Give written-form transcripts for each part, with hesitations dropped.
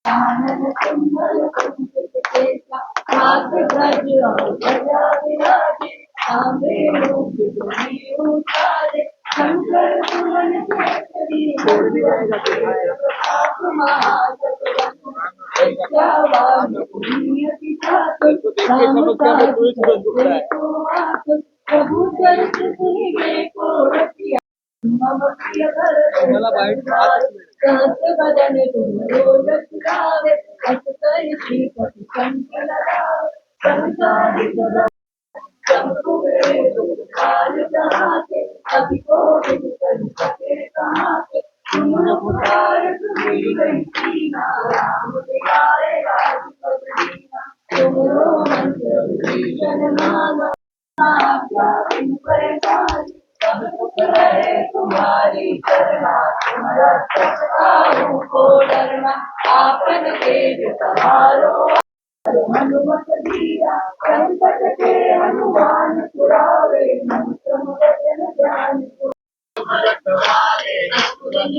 आनंद सुंदर संस्कृत केसा हाथ ब्रज और ध्वजा विराजे सांबे रूप धरि उतारे शंकर सुवन केसरी प्रताप महाजगवंदन विद्यावान गुणियति चातुर राम काज करवे को आतुर प्रभु चरित सुनिबे को रसिया मम प्रिय सहस बदन तुम रोज गावे अस कहि श्रीपति कंठ लगावे संसारिक अभी को कर सके कहाँ से तुम पुकार तुम्हें गई सीना राम दिखाए राजपद दीना तुमरो मंत्र भीषण माना आज्ञा बिन परेशानी सब सुख रहे तुम्हारी चरना तुम्हारा सच को डरना आपन तेज सवारो हनुमत दिया संकट के हनुमान छुड़ावे मंत्र वचन ध्यान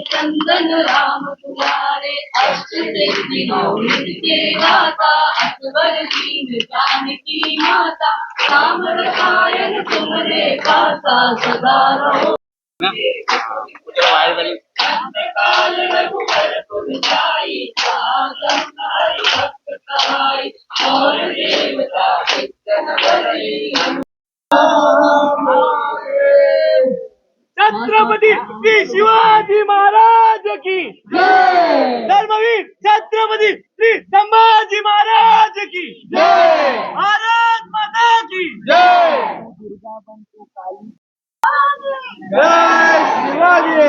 चंदन राम तुम्हारे अष्ट सिद्धि नौ नित्य दाता असवर दीन जानकी माता राम रसायन तुम्हारे पासा सदा रहो काल रघुवर पुर जाई साधन हरि भक्त कहाई और देवता कीर्तन बरई छत्रपति श्री शिवाजी महाराज की जय धर्मवीर छत्रपति श्री संभाजी महाराज की जय भारत माता की जय जय शिवाजी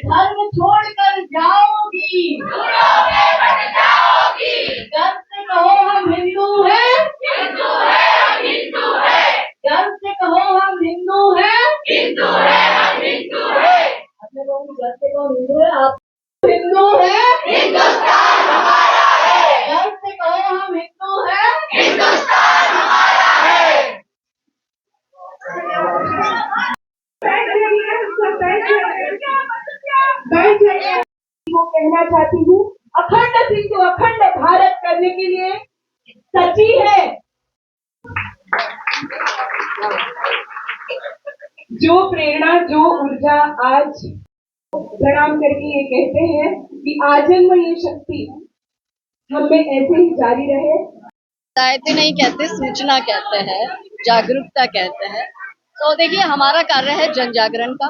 धर्म छोड़कर जाओगी गर्व से कहो हम हिंदू हैं गर्व से कहो हम हिंदू हैं अपने लोगों को गर्व से कहो हिंदू है आप हिंदू हैं गर्व से कहो हम हिंदू हैं वो कहना चाहती हूँ अखंड सिंह को अखंड भारत करने के लिए सची है। जो प्रेरणा जो ऊर्जा आज प्रणाम करके ये कहते हैं कि आजन्म ये शक्ति हम में ऐसे ही जारी रहे। हिदायतें नहीं कहते, सूचना कहते हैं, जागरूकता कहते हैं। तो देखिए हमारा कार्य है जन जागरण का।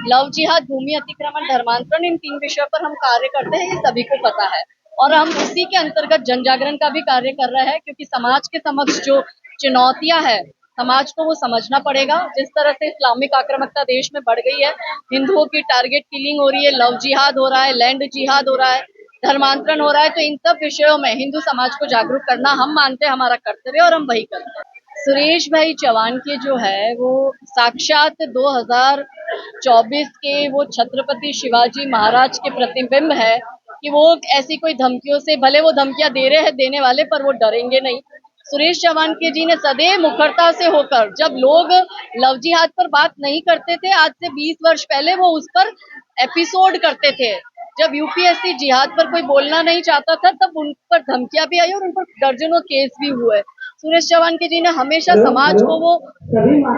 लव जिहाद, भूमि अतिक्रमण, धर्मांतरण, इन 3 विषयों पर हम कार्य करते हैं, ये सभी को पता है। और हम उसी के अंतर्गत जन जागरण का भी कार्य कर रहे हैं, क्योंकि समाज के समक्ष जो चुनौतियां है, समाज को वो समझना पड़ेगा। जिस तरह से इस्लामिक आक्रामकता देश में बढ़ गई है, हिंदुओं की टारगेट किलिंग हो रही है, लव जिहाद हो रहा है, लैंड जिहाद हो रहा है, धर्मांतरण हो रहा है, तो इन सब विषयों में हिंदू समाज को जागरूक करना हम मानते हैं हमारा कर्तव्य और हम वही करते हैं। सुरेश भाई चौहान के जो है वो साक्षात 2024 के वो छत्रपति शिवाजी महाराज के प्रतिबिंब है कि वो ऐसी कोई धमकियों से, भले वो धमकियां दे रहे हैं देने वाले, पर वो डरेंगे नहीं। सुरेश चौहान के जी ने सदैव मुखरता से होकर, जब लोग लव जिहाद पर बात नहीं करते थे, आज से 20 वर्ष पहले वो उस पर एपिसोड करते थे। जब यूपीएससी जिहाद पर कोई बोलना नहीं चाहता था, तब उन पर धमकियां भी आई और उन पर दर्जनों केस भी हुए। सुरेश चौहान के जी ने हमेशा समाज को वो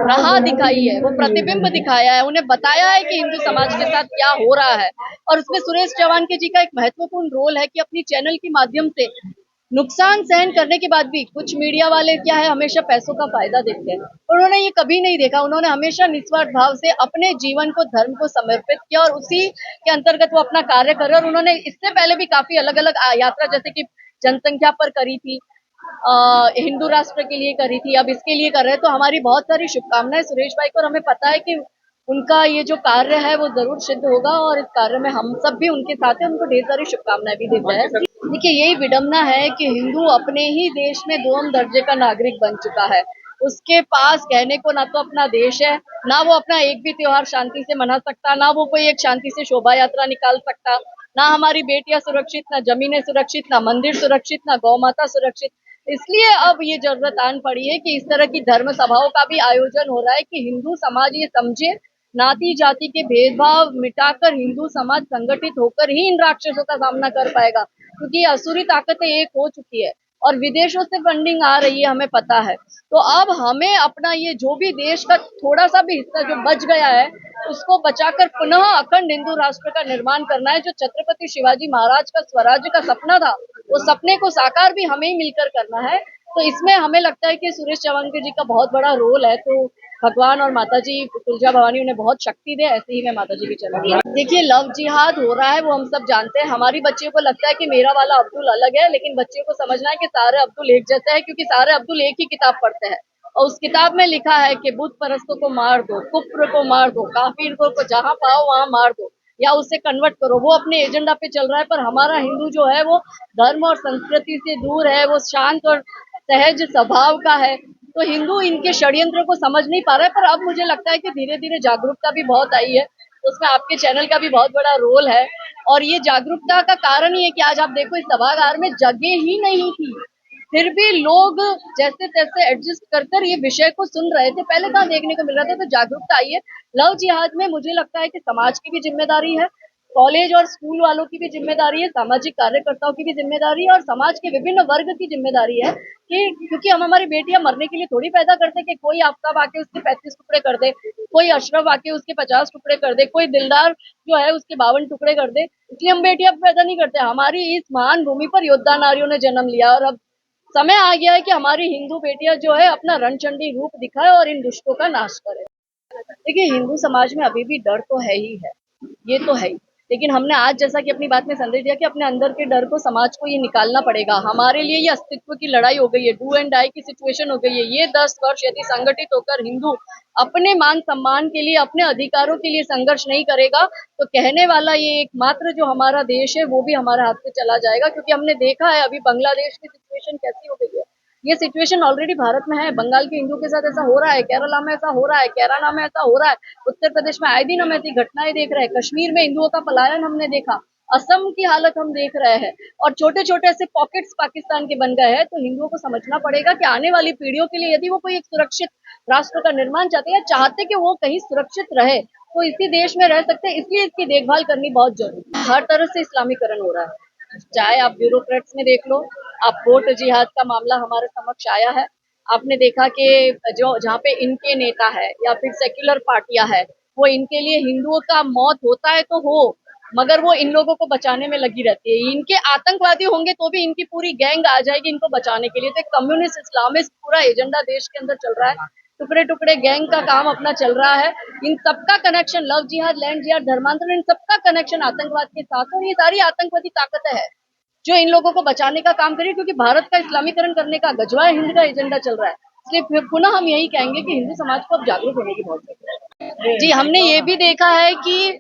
राह दिखाई है, वो प्रतिबिंब दिखाया है, उन्हें बताया है कि हिंदू समाज के साथ क्या हो रहा है। और उसमें सुरेश चौहान के जी का एक महत्वपूर्ण रोल है कि अपनी चैनल के माध्यम से नुकसान सहन करने के बाद भी, कुछ मीडिया वाले क्या है हमेशा पैसों का फायदा देखते हैं, उन्होंने ये कभी नहीं देखा। उन्होंने हमेशा निस्वार्थ भाव से अपने जीवन को धर्म को समर्पित किया और उसी के अंतर्गत वो अपना कार्य कर रहे हैं। और उन्होंने इससे पहले भी काफी अलग अलग यात्रा, जैसे कि जनसंख्या पर करी थी, हिंदू राष्ट्र के लिए करी थी, अब इसके लिए कर रहे हैं। तो हमारी बहुत सारी शुभकामनाएं सुरेश भाई को, और हमें पता है कि उनका ये जो कार्य है वो जरूर सिद्ध होगा और इस कार्य में हम सब भी उनके साथ हैं। उनको ढेर सारी शुभकामनाएं भी देते हैं। देखिए यही विडंबना है कि हिंदू अपने ही देश में 2 दर्जे का नागरिक बन चुका है। उसके पास कहने को ना तो अपना देश है, ना वो अपना एक भी त्योहार शांति से मना सकता, ना वो कोई एक शांति से शोभा यात्रा निकाल सकता, ना हमारी बेटियां सुरक्षित, ना जमीनें सुरक्षित, ना मंदिर सुरक्षित, ना गौ माता सुरक्षित। इसलिए अब ये जरूरत आन पड़ी है कि इस तरह की धर्म सभाओं का भी आयोजन हो रहा है कि हिंदू समाज ये समझे नाती जाति के भेदभाव मिटाकर हिंदू समाज संगठित होकर ही इन राक्षसों का सामना कर पाएगा, क्योंकि ये असुरी ताकतें एक हो चुकी है और विदेशों से फंडिंग आ रही है, हमें पता है। तो अब हमें अपना ये जो भी देश का थोड़ा सा भी हिस्सा जो बच गया है उसको बचाकर पुनः अखंड हिंदू राष्ट्र का निर्माण करना है। जो छत्रपति शिवाजी महाराज का स्वराज्य का सपना था, वो सपने को साकार भी हमें ही मिलकर करना है। तो इसमें हमें लगता है कि सुरेश चवनकर जी का बहुत बड़ा रोल है। तो भगवान और माता जी तुलजा भवानी उन्हें बहुत शक्ति दे, ऐसे ही मैं माता जी के चरण। देखिए, लव जिहाद हो रहा है वो हम सब जानते हैं। हमारी बच्चियों को लगता है कि मेरा वाला अब्दुल अलग है, लेकिन बच्चियों को समझना है कि सारे अब्दुल एक जैसे है, क्योंकि सारे अब्दुल एक ही किताब पढ़ते हैं और उस किताब में लिखा है कि बुत परस्तों को मार दो, कुफ्र को मार दो, काफिर को जहां पाओ वहां मार दो या उसे कन्वर्ट करो। वो अपने एजेंडा पे चल रहा है, पर हमारा हिंदू जो है वो धर्म और संस्कृति से दूर है, वो शांत और सहज स्वभाव का है। तो हिंदू इनके षड्यंत्र को समझ नहीं पा रहा है, पर अब मुझे लगता है कि धीरे धीरे जागरूकता भी बहुत आई है, तो उसमें आपके चैनल का भी बहुत बड़ा रोल है। और ये जागरूकता का कारण ही है कि आज आप देखो इस सभागार में जगह ही नहीं थी, फिर भी लोग जैसे तैसे एडजस्ट कर कर ये विषय को सुन रहे थे। पहले कहाँ देखने को मिल रहा था, तो जागरूकता आई है। लव जिहाद में मुझे लगता है कि समाज की भी जिम्मेदारी है, कॉलेज और स्कूल वालों की भी जिम्मेदारी है, सामाजिक कार्यकर्ताओं की भी जिम्मेदारी है और समाज के विभिन्न वर्ग की जिम्मेदारी है कि क्योंकि हम हमारी बेटियां मरने के लिए थोड़ी पैदा करते कि कोई आफ्ताब आके उसके 35 टुकड़े कर दे, कोई अशरफ आके उसके 50 टुकड़े कर दे, कोई दिलदार जो है उसके 52 टुकड़े कर दे। इसलिए हम बेटियां पैदा नहीं करते। हमारी इस महान भूमि पर योद्धा नारियों ने जन्म लिया और अब समय आ गया है कि हमारी हिंदू बेटियां जो है अपना रणचंडी रूप दिखाए और इन दुष्टों का नाश करे। देखिए, हिंदू समाज में अभी भी डर तो है ही है, ये तो है ही। लेकिन हमने आज जैसा कि अपनी बात में संदेश दिया कि अपने अंदर के डर को समाज को ये निकालना पड़ेगा। हमारे लिए ये अस्तित्व की लड़ाई हो गई है, डू एंड डाई की सिचुएशन हो गई है। ये 10 वर्ष यदि संगठित होकर हिंदू अपने मान सम्मान के लिए, अपने अधिकारों के लिए संघर्ष नहीं करेगा, तो कहने वाला ये एकमात्र जो हमारा देश है वो भी हमारे हाथ से चला जाएगा। क्योंकि हमने देखा है अभी बांग्लादेश की सिचुएशन कैसी हो गई है। ये सिचुएशन ऑलरेडी भारत में है, बंगाल के हिंदुओं के साथ ऐसा हो रहा है, केरला में ऐसा हो रहा है, केरला में ऐसा हो रहा है, उत्तर प्रदेश में आए दिन हम ऐसी घटनाएं देख रहे हैं, कश्मीर में हिंदुओं का पलायन हमने देखा, असम की हालत हम देख रहे हैं और छोटे छोटे ऐसे पॉकेट्स पाकिस्तान के बन गए हैं। तो हिंदुओं को समझना पड़ेगा कि आने वाली पीढ़ियों के लिए यदि वो कोई एक सुरक्षित राष्ट्र का निर्माण चाहते हैं, चाहते कि वो कहीं सुरक्षित रहे, तो इसी देश में रह सकते हैं। इसलिए इसकी देखभाल करनी बहुत जरूरी है। हर तरह से इस्लामीकरण हो रहा है, चाहे आप ब्यूरोक्रेट्स में देख लो, आप वोट जिहाद का मामला हमारे समक्ष आया है। आपने देखा कि जो जहाँ पे इनके नेता है या फिर सेक्युलर पार्टियां है, वो इनके लिए हिंदुओं का मौत होता है तो हो, मगर वो इन लोगों को बचाने में लगी रहती है। इनके आतंकवादी होंगे तो भी इनकी पूरी गैंग आ जाएगी इनको बचाने के लिए। तो कम्युनिस्ट इस्लामिस्ट पूरा एजेंडा देश के अंदर चल रहा है, टुकड़े टुकड़े गैंग का काम अपना चल रहा है। इन सबका कनेक्शन लव जिहाद, लैंड जिहाद, धर्मांतरण, इन सबका कनेक्शन आतंकवाद के साथ है। ये सारी आतंकवादी ताकतें हैं जो इन लोगों को बचाने का काम करिए, क्योंकि भारत का इस्लामीकरण करने का गजवा हिंद का एजेंडा चल रहा है। इसलिए फिर पुनः हम यही कहेंगे कि हिंदू समाज को अब जागरूक होने की बहुत जरूरत है। जी, हमने ये भी देखा है कि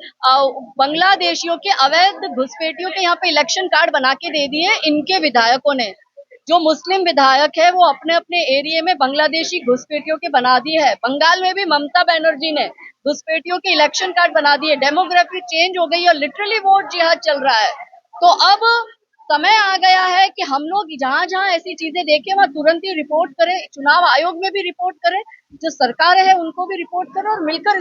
बांग्लादेशियों के अवैध घुसपैठियों के यहाँ पे इलेक्शन कार्ड बना के दे दिए इनके विधायकों ने। जो मुस्लिम विधायक है वो अपने अपने एरिया में बांग्लादेशी घुसपैठियों के बना दिए है। बंगाल में भी ममता बनर्जी ने घुसपैठियों के इलेक्शन कार्ड बना दिए। डेमोग्राफी चेंज हो गई और लिटरली वोट जिहाद चल रहा है। तो अब समय आ गया है कि हम लोग जहां जहां ऐसी चीजें देखें वहां तुरंत ही रिपोर्ट करें, चुनाव आयोग में भी रिपोर्ट करें, जो सरकार है उनको भी रिपोर्ट करें और मिलकर